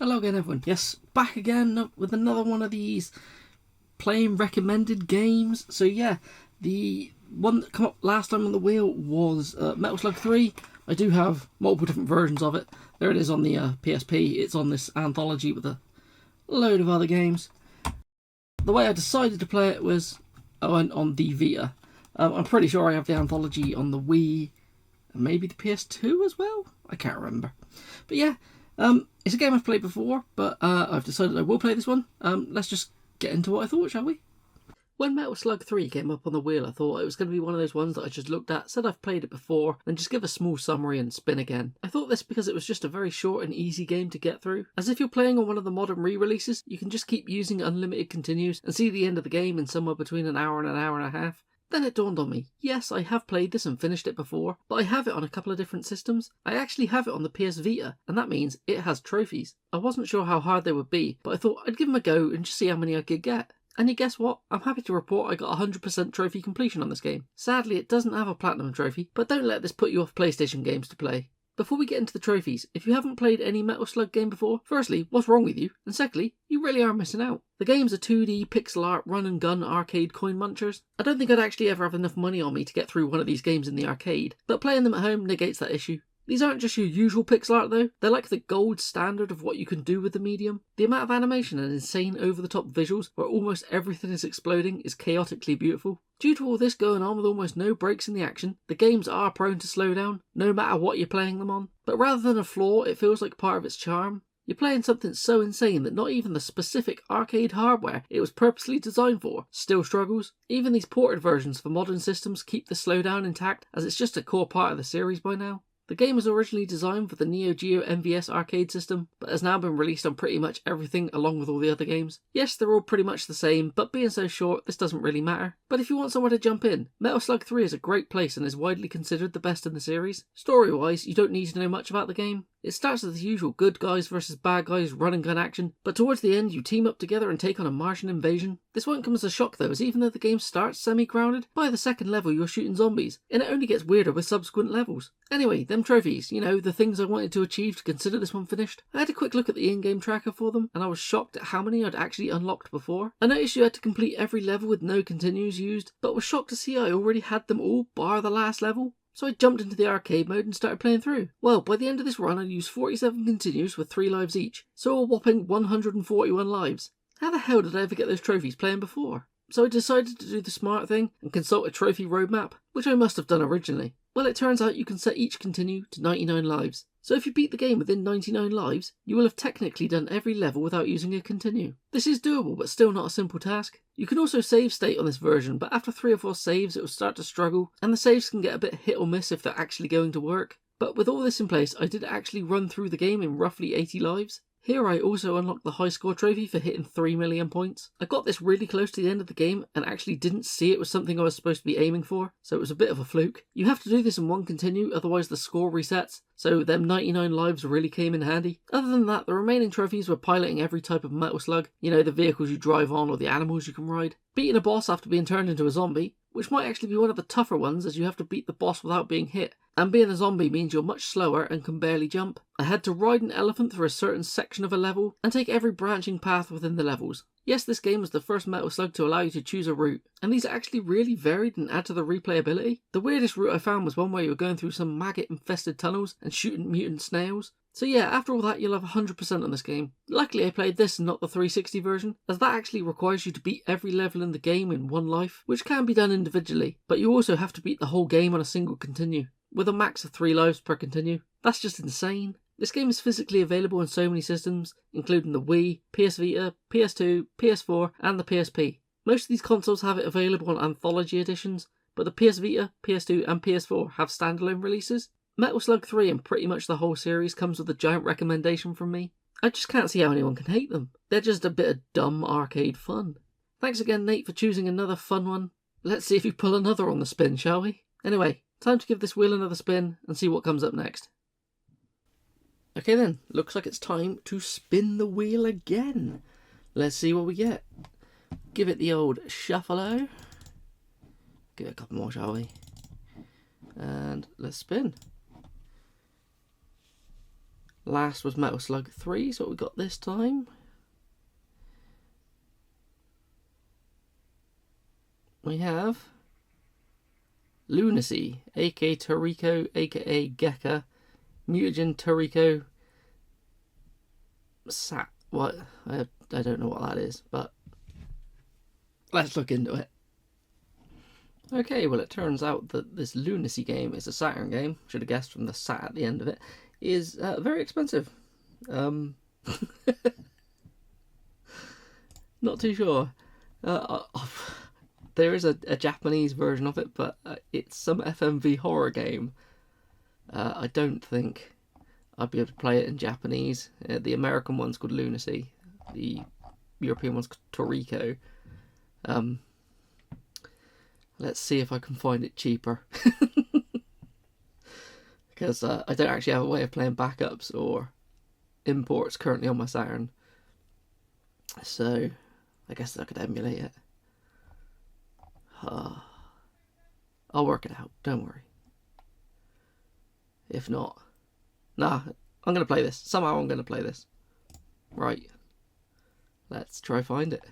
Hello again everyone, yes, back again with another one of these playing recommended games. So yeah, the one that came up last time on the wheel was Metal Slug 3. I do have multiple different versions of it. There it is on the PSP, it's on this anthology with a load of other games. The way I decided to play it was I went on the Vita. I'm pretty sure I have the anthology on the Wii and maybe the PS2 as well, I can't remember. But yeah, it's a game I've played before, but I've decided I will play this one. Let's just get into what I thought, shall we? When Metal Slug 3 came up on the wheel, I thought it was going to be one of those ones that I just looked at, said I've played it before, and just give a small summary and spin again. I thought this because it was just a very short and easy game to get through. As if you're playing on one of the modern re-releases, you can just keep using unlimited continues and see the end of the game in somewhere between an hour and a half. Then it dawned on me, yes, I have played this and finished it before, but I have it on a couple of different systems. I actually have it on the PS Vita, and that means it has trophies. I wasn't sure how hard they would be, but I thought I'd give them a go and just see how many I could get. And you guess what? I'm happy to report I got 100% trophy completion on this game. Sadly, it doesn't have a platinum trophy, but don't let this put you off PlayStation games to play. Before we get into the trophies, if you haven't played any Metal Slug game before, firstly, what's wrong with you? And secondly, you really are missing out. The game's a 2D pixel art run and gun arcade coin munchers. I don't think I'd actually ever have enough money on me to get through one of these games in the arcade, but playing them at home negates that issue. These aren't just your usual pixel art though, they're like the gold standard of what you can do with the medium. The amount of animation and insane over-the-top visuals where almost everything is exploding is chaotically beautiful. Due to all this going on with almost no breaks in the action, the games are prone to slow down, no matter what you're playing them on. But rather than a flaw, it feels like part of its charm. You're playing something so insane that not even the specific arcade hardware it was purposely designed for still struggles. Even these ported versions for modern systems keep the slowdown intact, as it's just a core part of the series by now. The game was originally designed for the Neo Geo MVS arcade system, but has now been released on pretty much everything along with all the other games. Yes, they're all pretty much the same, but being so short, this doesn't really matter. But if you want somewhere to jump in, Metal Slug 3 is a great place and is widely considered the best in the series. Story-wise, you don't need to know much about the game. It starts with the usual good guys versus bad guys run and gun action, but towards the end you team up together and take on a Martian invasion. This won't come as a shock though, as even though the game starts semi-grounded, by the second level you're shooting zombies, and it only gets weirder with subsequent levels. Anyway, them trophies, you know, the things I wanted to achieve to consider this one finished. I had a quick look at the in-game tracker for them, and I was shocked at how many I'd actually unlocked before. I noticed you had to complete every level with no continues used, but was shocked to see I already had them all bar the last level. So I jumped into the arcade mode and started playing through. Well, by the end of this run I used 47 continues with 3 lives each, so a whopping 141 lives. How the hell did I ever get those trophies playing before? So I decided to do the smart thing and consult a trophy roadmap, which I must have done originally. Well, it turns out you can set each continue to 99 lives. So if you beat the game within 99 lives, you will have technically done every level without using a continue. This is doable, but still not a simple task. You can also save state on this version, but after 3 or 4 saves it will start to struggle, and the saves can get a bit hit or miss if they're actually going to work. But with all this in place, I did actually run through the game in roughly 80 lives. Here I also unlocked the high score trophy for hitting 3 million points. I got this really close to the end of the game and actually didn't see it was something I was supposed to be aiming for, so it was a bit of a fluke. You have to do this in one continue, otherwise the score resets, so them 99 lives really came in handy. Other than that, the remaining trophies were piloting every type of Metal Slug, you know, the vehicles you drive on or the animals you can ride. Beating a boss after being turned into a zombie, which might actually be one of the tougher ones as you have to beat the boss without being hit, and being a zombie means you're much slower and can barely jump. I had to ride an elephant through a certain section of a level and take every branching path within the levels. Yes, this game was the first Metal Slug to allow you to choose a route, and these actually really varied and add to the replayability. The weirdest route I found was one where you were going through some maggot-infested tunnels and shooting mutant snails. So yeah, after all that, you'll have 100% on this game. Luckily I played this and not the 360 version, as that actually requires you to beat every level in the game in one life, which can be done individually, but you also have to beat the whole game on a single continue, with a max of 3 lives per continue. That's just insane. This game is physically available on so many systems, including the Wii, PS Vita, PS2, PS4 and the PSP. Most of these consoles have it available on anthology editions, but the PS Vita, PS2 and PS4 have standalone releases. Metal Slug 3 and pretty much the whole series comes with a giant recommendation from me. I just can't see how anyone can hate them. They're just a bit of dumb arcade fun. Thanks again Nate for choosing another fun one. Let's see if you pull another on the spin, shall we? Anyway, time to give this wheel another spin and see what comes up next. Okay then, looks like it's time to spin the wheel again. Let's see what we get. Give it the old shuffle-o. Give it a couple more, shall we? And let's spin. Last was Metal Slug 3, so what we got this time. We have Lunacy, aka Torico, aka Gekka, Mutagen Torico, what? I don't know what that is, but let's look into it. Okay, well it turns out that this Lunacy game is a Saturn game, should have guessed from the Sat at the end of it, is very expensive. Not too sure. There is a Japanese version of it, but it's some FMV horror game. I don't think I'd be able to play it in Japanese. The American one's called Lunacy. The European one's called Torico. Let's see if I can find it cheaper. Because I don't actually have a way of playing backups or imports currently on my Saturn. So I guess I could emulate it. I'll work it out, don't worry. If not, nah, I'm going to play this. Somehow I'm going to play this. Right, let's try find it.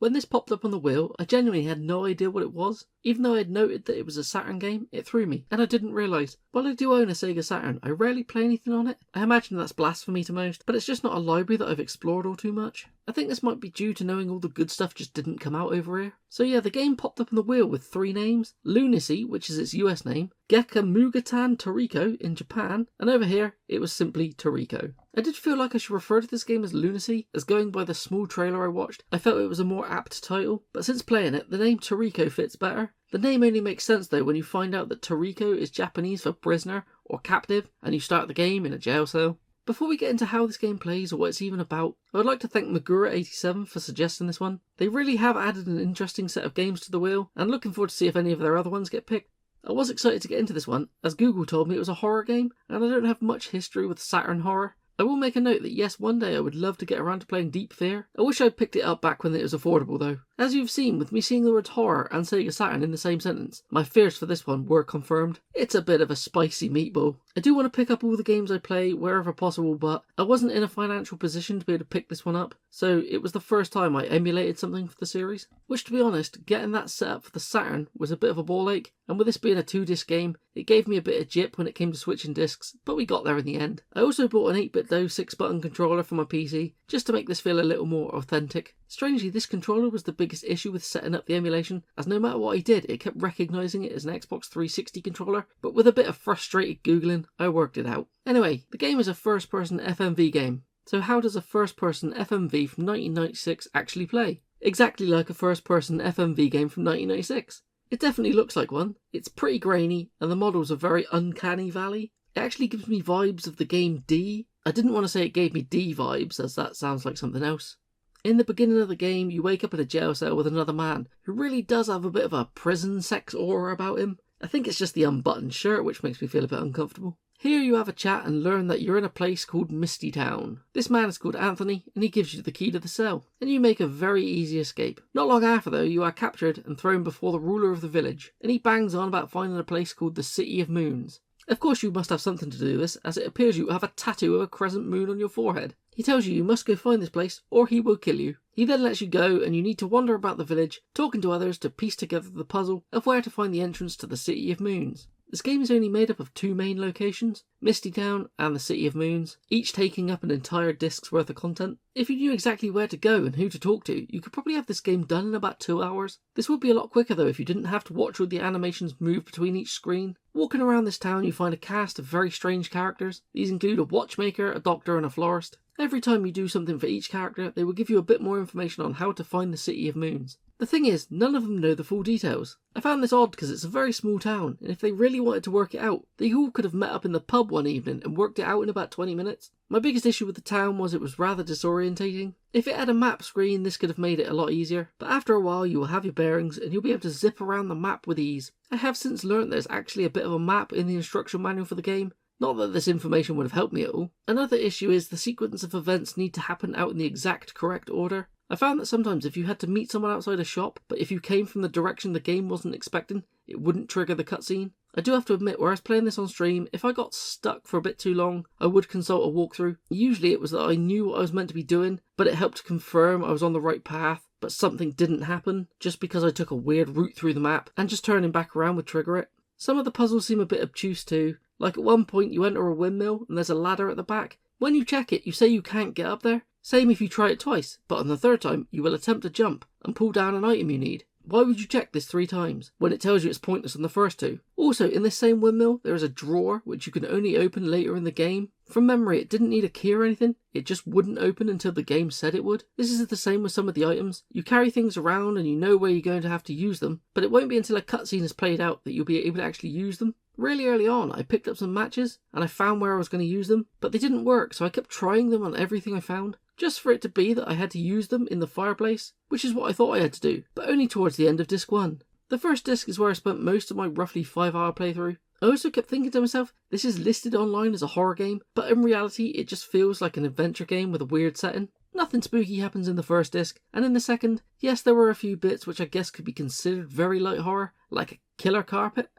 When this popped up on the wheel, I genuinely had no idea what it was. Even though I had noted that it was a Saturn game, it threw me, and I didn't realise. While I do own a Sega Saturn, I rarely play anything on it. I imagine that's blasphemy to most, but it's just not a library that I've explored all too much. I think this might be due to knowing all the good stuff just didn't come out over here. So yeah, the game popped up on the wheel with 3 names. Lunacy, which is its US name, Gekka Mugatan Torico in Japan, and over here, it was simply Torico. I did feel like I should refer to this game as Lunacy, as going by the small trailer I watched, I felt it was a more apt title, but since playing it, the name Torico fits better. The name only makes sense though when you find out that Torico is Japanese for prisoner or captive, and you start the game in a jail cell. Before we get into how this game plays or what it's even about, I would like to thank Magura87 for suggesting this one. They really have added an interesting set of games to the wheel, and looking forward to see if any of their other ones get picked. I was excited to get into this one, as Google told me it was a horror game, and I don't have much history with Saturn horror. I will make a note that yes, one day I would love to get around to playing Deep Fear. I wish I'd picked it up back when it was affordable though. As you've seen, with me seeing the words horror and Sega Saturn in the same sentence, my fears for this one were confirmed. It's a bit of a spicy meatball. I do want to pick up all the games I play wherever possible, but I wasn't in a financial position to be able to pick this one up, so it was the first time I emulated something for the series. Which, to be honest, getting that set up for the Saturn was a bit of a ball ache, and with this being a 2-disc game, it gave me a bit of jip when it came to switching discs, but we got there in the end. I also bought an 8-bit though 6-button controller for my PC, just to make this feel a little more authentic. Strangely, this controller was the biggest issue with setting up the emulation, as no matter what I did, it kept recognising it as an Xbox 360 controller, but with a bit of frustrated googling, I worked it out. Anyway, the game is a first-person FMV game. So how does a first-person FMV from 1996 actually play? Exactly like a first-person FMV game from 1996. It definitely looks like one. It's pretty grainy, and the models are very uncanny valley. It actually gives me vibes of the game D. I didn't want to say it gave me D vibes, as that sounds like something else. In the beginning of the game, you wake up in a jail cell with another man, who really does have a bit of a prison sex aura about him. I think it's just the unbuttoned shirt which makes me feel a bit uncomfortable. Here you have a chat and learn that you're in a place called Misty Town. This man is called Anthony, and he gives you the key to the cell, and you make a very easy escape. Not long after though, you are captured and thrown before the ruler of the village, and he bangs on about finding a place called the City of Moons. Of course you must have something to do with this, as it appears you have a tattoo of a crescent moon on your forehead. He tells you must go find this place, or he will kill you. He then lets you go, and you need to wander about the village, talking to others to piece together the puzzle of where to find the entrance to the City of Moons. This game is only made up of 2 main locations, Misty Town and the City of Moons, each taking up an entire disc's worth of content. If you knew exactly where to go and who to talk to, you could probably have this game done in about 2 hours. This would be a lot quicker though if you didn't have to watch all the animations move between each screen. Walking around this town you find a cast of very strange characters. These include a watchmaker, a doctor and a florist. Every time you do something for each character, they will give you a bit more information on how to find the City of Moons. The thing is, none of them know the full details. I found this odd because it's a very small town, and if they really wanted to work it out, they all could have met up in the pub one evening and worked it out in about 20 minutes. My biggest issue with the town was it was rather disorientating. If it had a map screen, this could have made it a lot easier, but after a while you will have your bearings and you'll be able to zip around the map with ease. I have since learnt there's actually a bit of a map in the instruction manual for the game. Not that this information would have helped me at all. Another issue is the sequence of events need to happen out in the exact correct order. I found that sometimes if you had to meet someone outside a shop, but if you came from the direction the game wasn't expecting, it wouldn't trigger the cutscene. I do have to admit, where I was playing this on stream, if I got stuck for a bit too long, I would consult a walkthrough. Usually it was that I knew what I was meant to be doing, but it helped to confirm I was on the right path, but something didn't happen, just because I took a weird route through the map, and just turning back around would trigger it. Some of the puzzles seem a bit obtuse too, like at one point you enter a windmill and there's a ladder at the back. When you check it, you say you can't get up there. Same if you try it twice, but on the third time you will attempt to jump and pull down an item you need. Why would you check this 3 times, when it tells you it's pointless on the first 2? Also, in this same windmill, there is a drawer which you can only open later in the game. From memory, it didn't need a key or anything, it just wouldn't open until the game said it would. This is the same with some of the items. You carry things around and you know where you're going to have to use them, but it won't be until a cutscene is played out that you'll be able to actually use them. Really early on, I picked up some matches, and I found where I was going to use them, but they didn't work, so I kept trying them on everything I found, just for it to be that I had to use them in the fireplace, which is what I thought I had to do, but only towards the end of disc 1. The first disc is where I spent most of my roughly 5-hour playthrough. I also kept thinking to myself, this is listed online as a horror game, but in reality it just feels like an adventure game with a weird setting. Nothing spooky happens in the first disc, and in the second, yes, there were a few bits which I guess could be considered very light horror, like a killer carpet.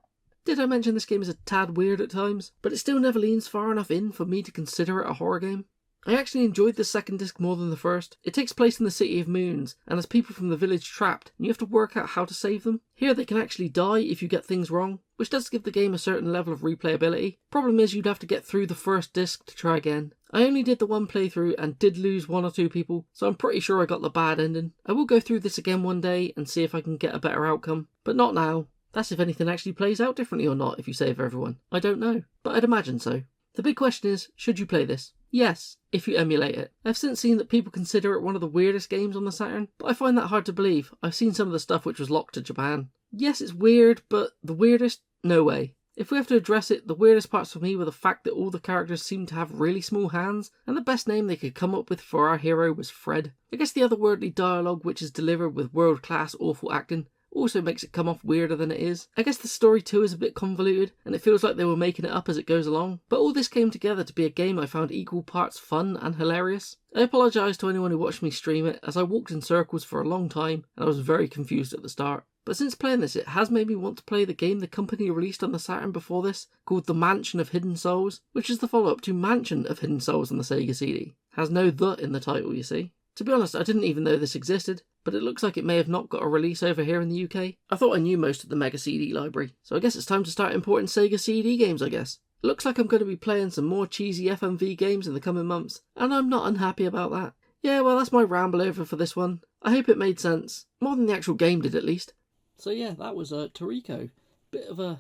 Did I mention this game is a tad weird at times, but it still never leans far enough in for me to consider it a horror game. I actually enjoyed the second disc more than the first. It takes place in the City of Moons, and has people from the village trapped, and you have to work out how to save them. Here they can actually die if you get things wrong, which does give the game a certain level of replayability. Problem is you'd have to get through the first disc to try again. I only did the one playthrough and did lose 1 or 2 people, so I'm pretty sure I got the bad ending. I will go through this again one day and see if I can get a better outcome, but not now. That's if anything actually plays out differently or not if you save everyone. I don't know, but I'd imagine so. The big question is, should you play this? Yes, if you emulate it. I've since seen that people consider it one of the weirdest games on the Saturn, but I find that hard to believe. I've seen some of the stuff which was locked to Japan. Yes, it's weird, but the weirdest? No way. If we have to address it, the weirdest parts for me were the fact that all the characters seemed to have really small hands, and the best name they could come up with for our hero was Fred. I guess the otherworldly dialogue, which is delivered with world-class awful acting, also makes it come off weirder than it is. I guess the story too is a bit convoluted, and it feels like they were making it up as it goes along, but all this came together to be a game I found equal parts fun and hilarious. I apologise to anyone who watched me stream it, as I walked in circles for a long time, and I was very confused at the start. But since playing this, it has made me want to play the game the company released on the Saturn before this, called The Mansion of Hidden Souls, which is the follow-up to Mansion of Hidden Souls on the Sega CD. Has no "the" in the title, you see. To be honest, I didn't even know this existed, but it looks like it may have not got a release over here in the UK. I thought I knew most of the Mega CD library, so I guess it's time to start importing Sega CD games, I guess. It looks like I'm going to be playing some more cheesy FMV games in the coming months, and I'm not unhappy about that. Yeah, well, that's my ramble over for this one. I hope it made sense, more than the actual game did at least. So yeah, that was Torico. Bit of a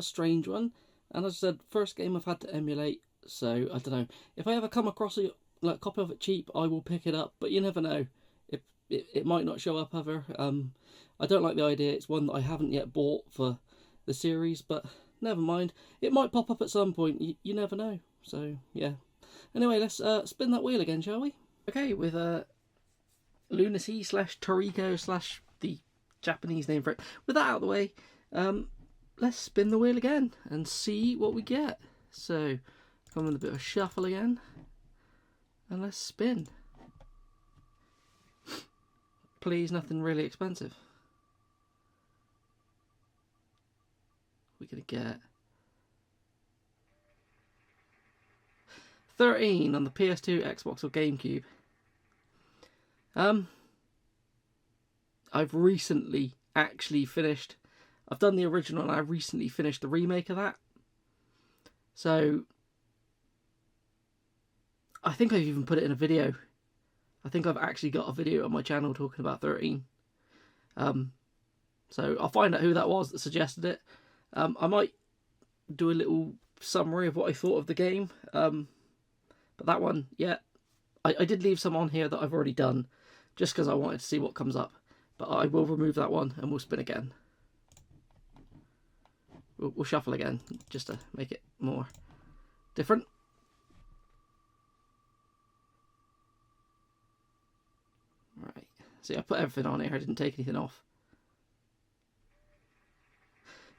strange one, and as I said, first game I've had to emulate, so I don't know. If I ever come across a copy of it cheap, I will pick it up, but you never know. It might not show up ever. I don't like the idea. It's one that I haven't yet bought for the series, but never mind. It might pop up at some point. You never know. So yeah. Anyway, let's spin that wheel again, shall we? Okay, with Lunacy / Torico / the Japanese name for it. With that out of the way, let's spin the wheel again and see what we get. So come with a bit of shuffle again, and let's spin. Please, nothing really expensive. We're going to get 13 on the PS2, Xbox or GameCube. I've recently actually finished. I've done the original and I recently finished the remake of that. So I think I've even put it in a video. I think I've actually got a video on my channel talking about 13. So I'll find out who that was that suggested it. I might do a little summary of what I thought of the game. But that one, yeah, I did leave some on here that I've already done, just because I wanted to see what comes up. But I will remove that one and we'll spin again. We'll shuffle again, just to make it more different. Right, see, I put everything on here, I didn't take anything off.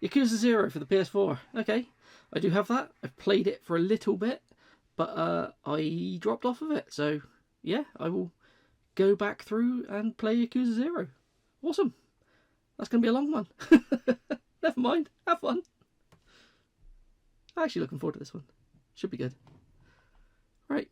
Yakuza 0 for the PS4. Okay, I do have that. I've played it for a little bit, but I dropped off of it. So, yeah, I will go back through and play Yakuza 0. Awesome. That's going to be a long one. Never mind, have fun. I'm actually looking forward to this one. Should be good. Right.